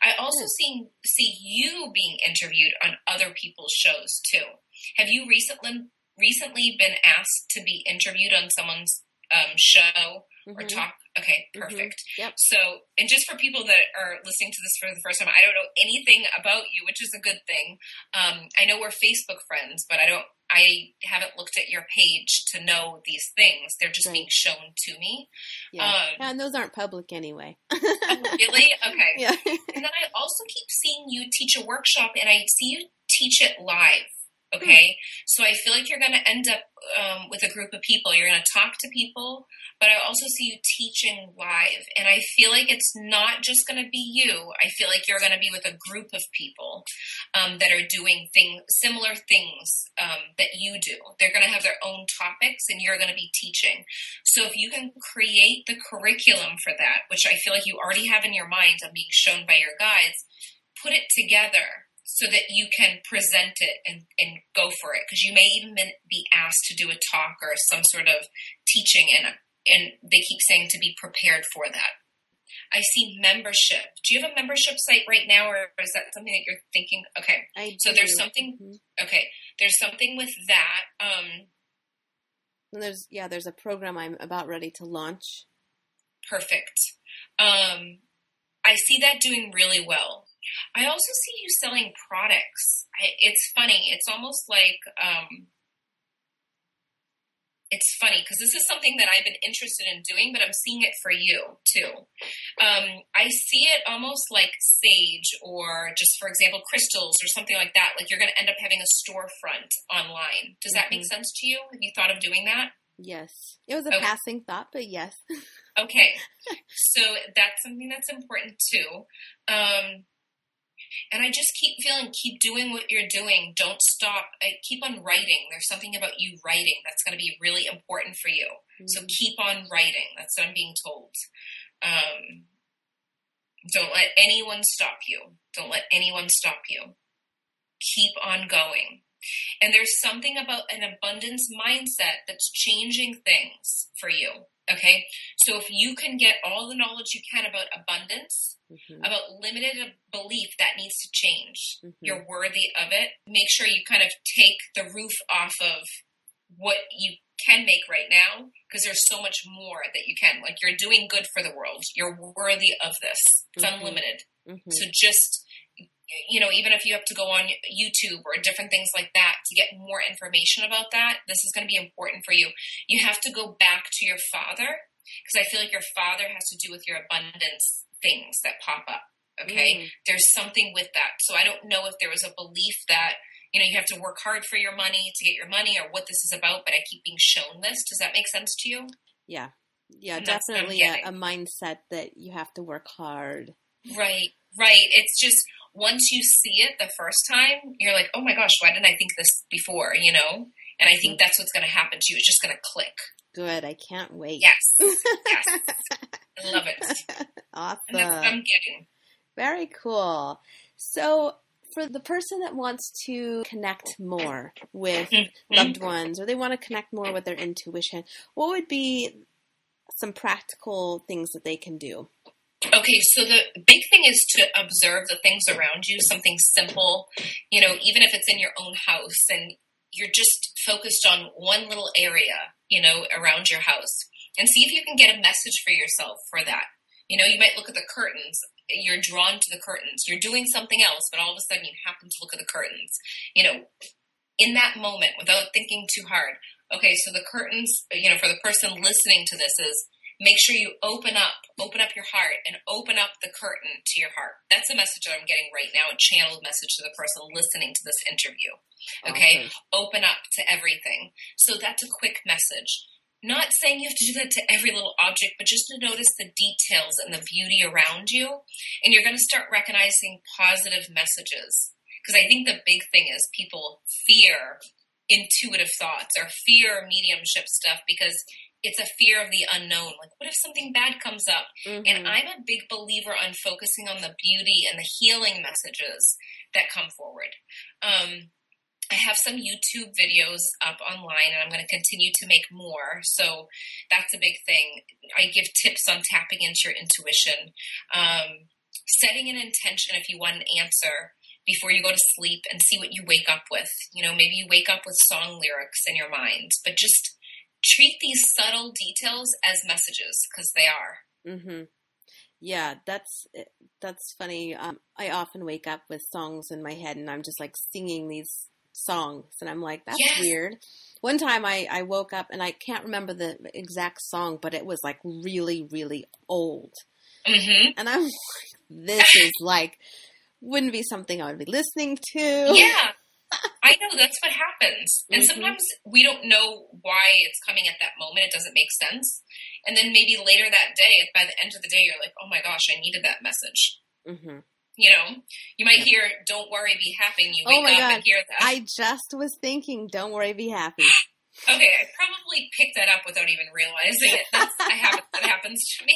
Speaker 2: I also see you being interviewed on other people's shows, too. Have you recently been asked to be interviewed on someone's show or talk Okay, perfect.
Speaker 1: Yep.
Speaker 2: So, and just for people that are listening to this for the first time, I don't know anything about you, which is a good thing. I know we're Facebook friends, but I haven't looked at your page to know these things. They're just being shown to me.
Speaker 1: Yeah. And those aren't public anyway.
Speaker 2: Oh, really? Okay.
Speaker 1: Yeah.
Speaker 2: And then I also keep seeing you teach a workshop, and I see you teach it live. Okay. So I feel like you're going to end up with a group of people. You're going to talk to people, but I also see you teaching live. And I feel like it's not just going to be you. I feel like you're going to be with a group of people that are doing similar things that you do. They're going to have their own topics, and you're going to be teaching. So if you can create the curriculum for that, which I feel like you already have in your mind and being shown by your guides, put it together so that you can present it and go for it. Because you may even be asked to do a talk or some sort of teaching, and they keep saying to be prepared for that. I see membership. Do you have a membership site right now, or is that something that you're thinking? Okay. So there's something, okay. There's something with that.
Speaker 1: There's a program I'm about ready to launch. Perfect.
Speaker 2: I see that doing really well. I also see you selling products. It's funny. It's almost like, it's funny because this is something that I've been interested in doing, but I'm seeing it for you too. I see it almost like sage, or just, for example, crystals or something like that. Like you're going to end up having a storefront online. Does that make sense to you? Have you thought of doing that?
Speaker 1: Yes. It was a passing thought, but yes.
Speaker 2: Okay. So that's something that's important too. And I just keep doing what you're doing. Don't stop. Keep on writing. There's something about you writing that's going to be really important for you. So keep on writing. That's what I'm being told. Don't let anyone stop you. Don't let anyone stop you. Keep on going. And there's something about an abundance mindset that's changing things for you. Okay? So if you can get all the knowledge you can about abundance, about limited belief that needs to change, you're worthy of it, make sure you kind of take the roof off of what you can make right now, because there's so much more that you can. Like, you're doing good for the world. You're worthy of this. It's unlimited. So just, even if you have to go on YouTube or different things like that to get more information about that, this is going to be important for you. You have to go back to your father, because I feel like your father has to do with your abundance things that pop up. Okay. There's something with that. So I don't know if there was a belief that, you have to work hard for your money to get your money, or what this is about, but I keep being shown this. Does that make sense to you?
Speaker 1: Yeah. Yeah, and definitely a mindset that you have to work hard.
Speaker 2: Right. It's just, once you see it the first time, you're like, oh my gosh, why didn't I think this before, And I think that's what's going to happen to you. It's just going to click.
Speaker 1: Good. I can't wait.
Speaker 2: Yes. I love it.
Speaker 1: Awesome.
Speaker 2: And that's what I'm getting.
Speaker 1: Very cool. So for the person that wants to connect more with loved ones, or they want to connect more with their intuition, what would be some practical things that they can do?
Speaker 2: Okay, so the big thing is to observe the things around you, something simple, even if it's in your own house and you're just focused on one little area, around your house, and see if you can get a message for yourself for that. You might look at the curtains. You're drawn to the curtains. You're doing something else, but all of a sudden you happen to look at the curtains. In that moment, without thinking too hard. Okay, so the curtains, for the person listening to this, is make sure you open up your heart and open up the curtain to your heart. That's a message that I'm getting right now, a channeled message to the person listening to this interview. Okay, open up to everything. So that's a quick message. Not saying you have to do that to every little object, but just to notice the details and the beauty around you. And you're going to start recognizing positive messages. Because I think the big thing is people fear intuitive thoughts or fear mediumship stuff, because it's a fear of the unknown. Like, what if something bad comes up? And I'm a big believer on focusing on the beauty and the healing messages that come forward. I have some YouTube videos up online, and I'm going to continue to make more. So that's a big thing. I give tips on tapping into your intuition, setting an intention if you want an answer before you go to sleep, and see what you wake up with. Maybe you wake up with song lyrics in your mind, but just treat these subtle details as messages, because they are.
Speaker 1: Mm-hmm. Yeah, that's funny. I often wake up with songs in my head and I'm just like singing these songs and I'm like, that's
Speaker 2: Yes.
Speaker 1: weird. One time I woke up and I can't remember the exact song, but it was like really, really old.
Speaker 2: Mm-hmm.
Speaker 1: And I'm like, this is like, wouldn't be something I would be listening to.
Speaker 2: Yeah. I know, that's what happens. And
Speaker 1: Mm-hmm.
Speaker 2: sometimes we don't know why it's coming at that moment. It doesn't make sense. And then maybe later that day, by the end of the day, you're like, oh my gosh, I needed that message.
Speaker 1: Mm-hmm.
Speaker 2: You know, you might hear, don't worry, be happy, and you wake up and hear that.
Speaker 1: I just was thinking, don't worry, be happy.
Speaker 2: Okay, I probably picked that up without even realizing it. That happens to me.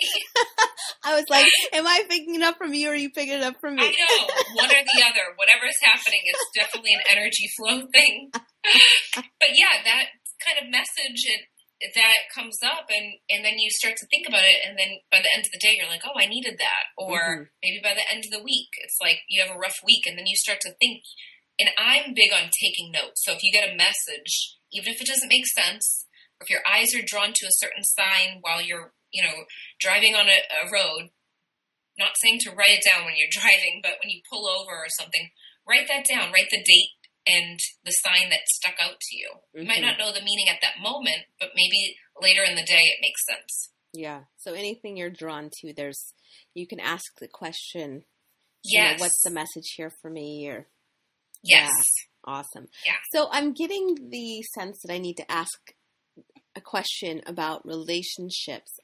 Speaker 1: I was like, am I picking it up from you or are you picking it up from me?
Speaker 2: I know, one or the other. Whatever's happening, it's definitely an energy flow thing. But yeah, that kind of message that comes up and then you start to think about it, and then by the end of the day, you're like, oh, I needed that. Or maybe by the end of the week, it's like you have a rough week, and then you start to think. And I'm big on taking notes. So if you get a message, even if it doesn't make sense, or if your eyes are drawn to a certain sign while you're, driving on a road, not saying to write it down when you're driving, but when you pull over or something, write that down, write the date and the sign that stuck out to you. You might not know the meaning at that moment, but maybe later in the day it makes sense.
Speaker 1: Yeah. So anything you're drawn to, you can ask the question,
Speaker 2: yes.
Speaker 1: What's the message here for me? Or
Speaker 2: yes.
Speaker 1: Yeah, awesome.
Speaker 2: Yeah.
Speaker 1: So I'm getting the sense that I need to ask a question about relationships.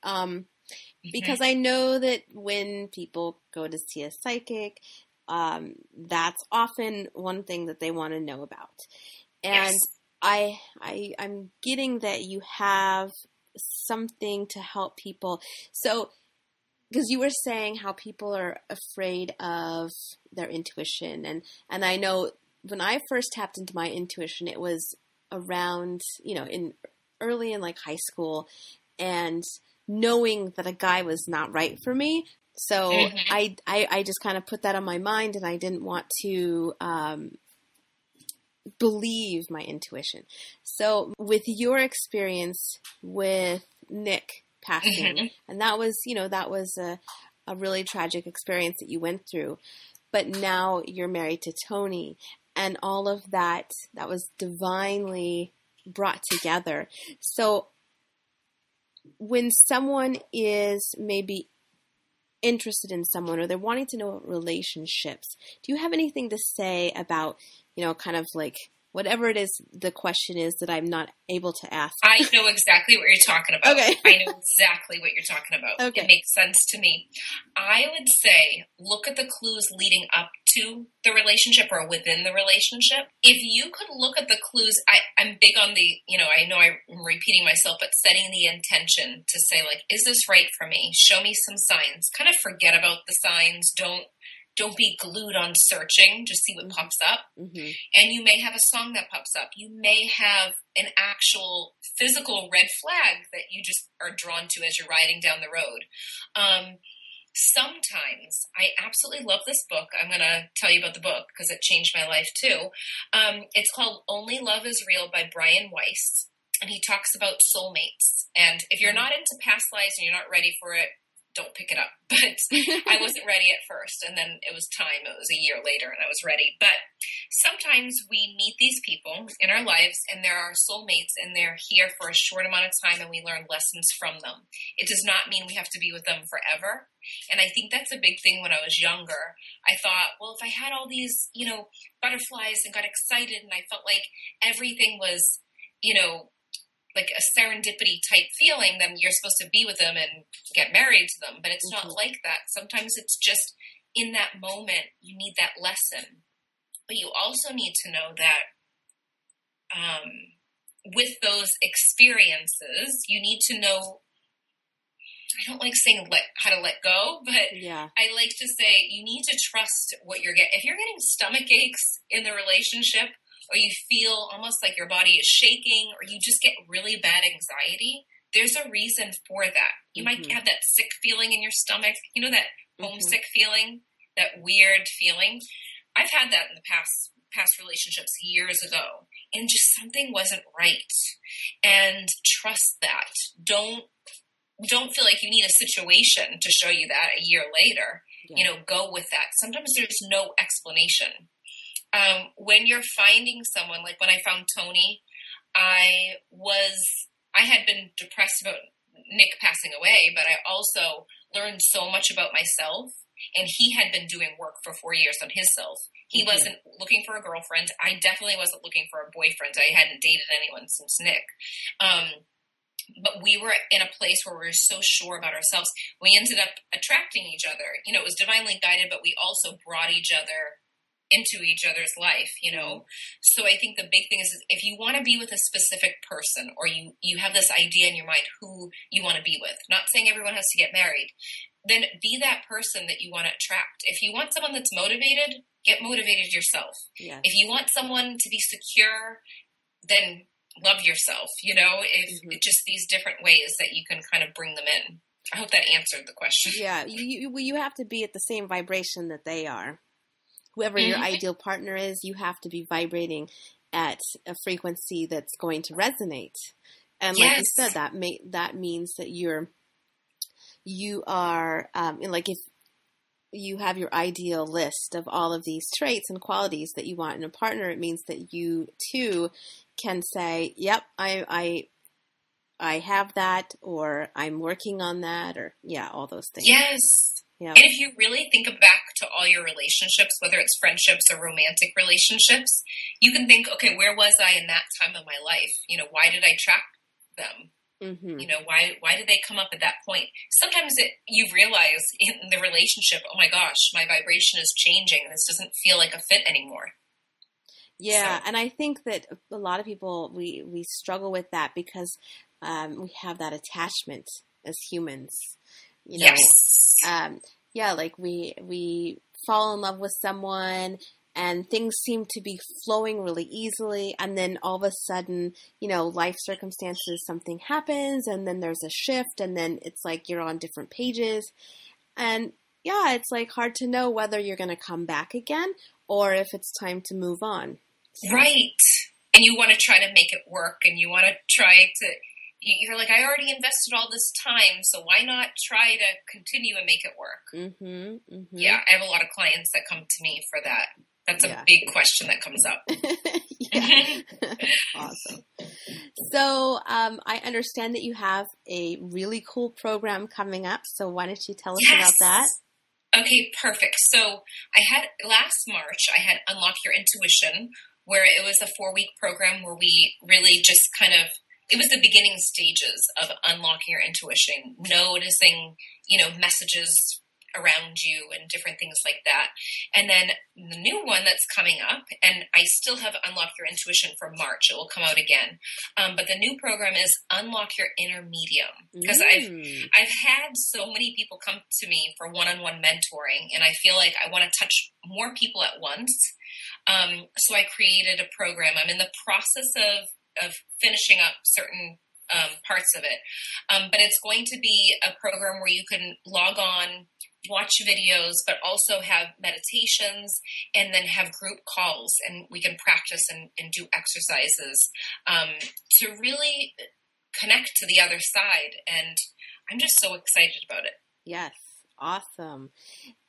Speaker 1: Because I know that when people go to see a psychic, that's often one thing that they want to know about. And yes. I'm getting that you have something to help people. So, because you were saying how people are afraid of their intuition. And I know when I first tapped into my intuition, it was around, early in like high school, and knowing that a guy was not right for me. So I just kind of put that on my mind, and I didn't want to believe my intuition. So with your experience with Nick passing, and that was a really tragic experience that you went through, but now you're married to Tony, and all of that was divinely brought together. So when someone is maybe interested in someone, or they're wanting to know relationships, do you have anything to say about, kind of like whatever it is the question is that I'm not able to ask?
Speaker 2: I know exactly what you're talking about.
Speaker 1: Okay.
Speaker 2: I know exactly what you're talking about. Okay. It makes sense to me. I would say look at the clues leading up to the relationship or within the relationship. If you could look at the clues, I'm big on the, I know I'm repeating myself, but setting the intention to say, like, is this right for me? Show me some signs. Kind of forget about the signs. Don't be glued on searching. Just see what pops up. Mm-hmm. And you may have a song that pops up. You may have an actual physical red flag that you just are drawn to as you're riding down the road. Sometimes, I absolutely love this book. I'm going to tell you about the book because it changed my life too. It's called Only Love is Real by Brian Weiss. And he talks about soulmates. And if you're not into past lives and you're not ready for it, don't pick it up. But I wasn't ready at first, and then it was time. It was a year later, and I was ready. But sometimes we meet these people in our lives, and they're our soulmates, and they're here for a short amount of time, and we learn lessons from them. It does not mean we have to be with them forever. And I think that's a big thing. When I was younger, I thought, well, if I had all these, butterflies and got excited, and I felt like everything was, like a serendipity type feeling, then you're supposed to be with them and get married to them. But it's not like that. Sometimes it's just in that moment, you need that lesson. But you also need to know that with those experiences, you need to know, I don't like saying how to let go, but I like to say you need to trust what you're getting. If you're getting stomach aches in the relationship, or you feel almost like your body is shaking, or you just get really bad anxiety, there's a reason for that. You might have that sick feeling in your stomach, that homesick feeling, that weird feeling. I've had that in the past relationships years ago, and just something wasn't right. And trust that. Don't don't feel like you need a situation to show you that a year later.
Speaker 1: Yeah.
Speaker 2: Go with that. Sometimes there's no explanation. When you're finding someone, like when I found Tony, I had been depressed about Nick passing away, but I also learned so much about myself, and he had been doing work for 4 years on himself. He wasn't looking for a girlfriend. I definitely wasn't looking for a boyfriend. I hadn't dated anyone since Nick. But we were in a place where we were so sure about ourselves. We ended up attracting each other. It was divinely guided, but we also brought each other into each other's life, So I think the big thing is if you want to be with a specific person, or you have this idea in your mind who you want to be with, not saying everyone has to get married, then be that person that you want to attract. If you want someone that's motivated, get motivated yourself.
Speaker 1: Yes.
Speaker 2: If you want someone to be secure, then love yourself, if just these different ways that you can kind of bring them in. I hope that answered the question.
Speaker 1: Yeah. You have to be at the same vibration that they are. Whoever your ideal partner is, you have to be vibrating at a frequency that's going to resonate. And like you said, that means that you are, like if you have your ideal list of all of these traits and qualities that you want in a partner, it means that you too can say, yep, I have that, or I'm working on that, or all those things.
Speaker 2: Yes.
Speaker 1: Yep.
Speaker 2: And if you really think back to all your relationships, whether it's friendships or romantic relationships, you can think, okay, where was I in that time of my life? Why did I track them? Why did they come up at that point? Sometimes you realize in the relationship, oh my gosh, my vibration is changing. This doesn't feel like a fit anymore.
Speaker 1: Yeah, and I think that a lot of people, we struggle with that because we have that attachment as humans.
Speaker 2: Yes.
Speaker 1: Like we fall in love with someone and things seem to be flowing really easily, and then all of a sudden, life circumstances, something happens, and then there's a shift, and then it's like you're on different pages, and it's like hard to know whether you're going to come back again or if it's time to move on.
Speaker 2: Right. And you want to try to make it work, and you want to try to, you're like, I already invested all this time, so why not try to continue and make it work? Yeah, I have a lot of clients that come to me for that. That's a big question that comes up.
Speaker 1: Awesome. So I understand that you have a really cool program coming up, so why don't you tell us about that?
Speaker 2: Okay, perfect. So last March, I had Unlock Your Intuition, where it was a 4-week program where we really just it was the beginning stages of unlocking your intuition, noticing, messages around you and different things like that. And then the new one that's coming up, and I still have Unlock Your Intuition for March. It will come out again. But the new program is Unlock Your Inner Medium. Because I've had so many people come to me for one-on-one mentoring, and I feel like I want to touch more people at once. So I created a program. I'm in the process of finishing up certain parts of it. But it's going to be a program where you can log on, watch videos, but also have meditations, and then have group calls, and we can practice and do exercises to really connect to the other side. And I'm just so excited about it.
Speaker 1: Yes. Awesome.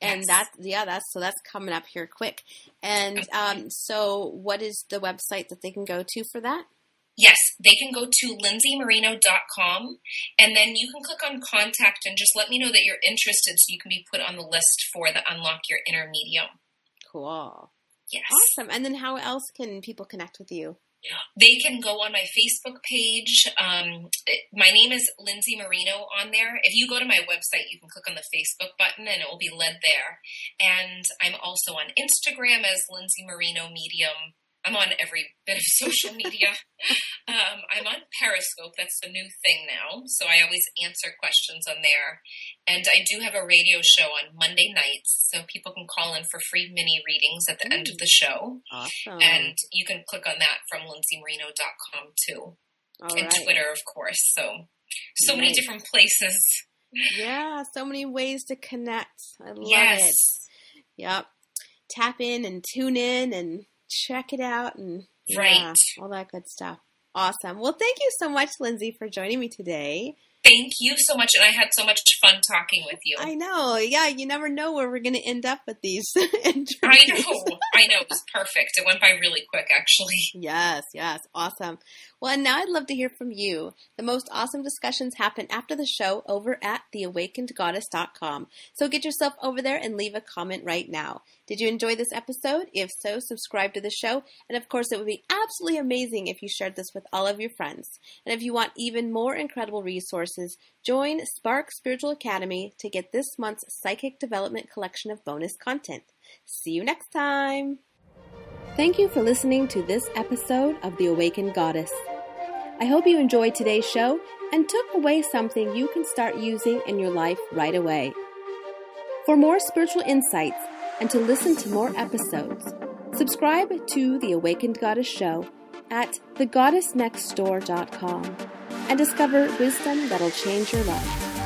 Speaker 1: And that's coming up here quick. And so what is the website that they can go to for that?
Speaker 2: Yes, they can go to lindsaymarino.com, and then you can click on contact and just let me know that you're interested so you can be put on the list for the Unlock Your Inner Medium. Cool. Yes.
Speaker 1: Awesome. And then how else can people connect with you?
Speaker 2: They can go on my Facebook page. My name is Lindsay Marino on there. If you go to my website, you can click on the Facebook button and it will be led there. And I'm also on Instagram as Lindsay Marino Medium. I'm on every bit of social media. I'm on Periscope. That's the new thing now. So I always answer questions on there. And I do have a radio show on Monday nights. So people can call in for free mini readings at the end of the show.
Speaker 1: Awesome.
Speaker 2: And you can click on that from lindsaymarino.com too. And Twitter, of course. So many different places.
Speaker 1: Yeah, so many ways to connect. I love it. Yep. Tap in and tune in and check it out and all that good stuff. Awesome. Well, thank you so much, Lindsay, for joining me today.
Speaker 2: Thank you so much, and I had so much fun talking with you.
Speaker 1: I know. Yeah, you never know where we're going to end up with these interviews.
Speaker 2: I know. It was perfect. It went by really quick, actually.
Speaker 1: Yes. Awesome. Well, and now I'd love to hear from you. The most awesome discussions happen after the show over at theawakenedgoddess.com. So get yourself over there and leave a comment right now. Did you enjoy this episode? If so, subscribe to the show. And of course, it would be absolutely amazing if you shared this with all of your friends. And if you want even more incredible resources, join Spark Spiritual Academy to get this month's Psychic Development collection of bonus content. See you next time. Thank you for listening to this episode of The Awakened Goddess. I hope you enjoyed today's show and took away something you can start using in your life right away. For more spiritual insights and to listen to more episodes, subscribe to The Awakened Goddess Show at thegoddessnextdoor.com and discover wisdom that'll change your life.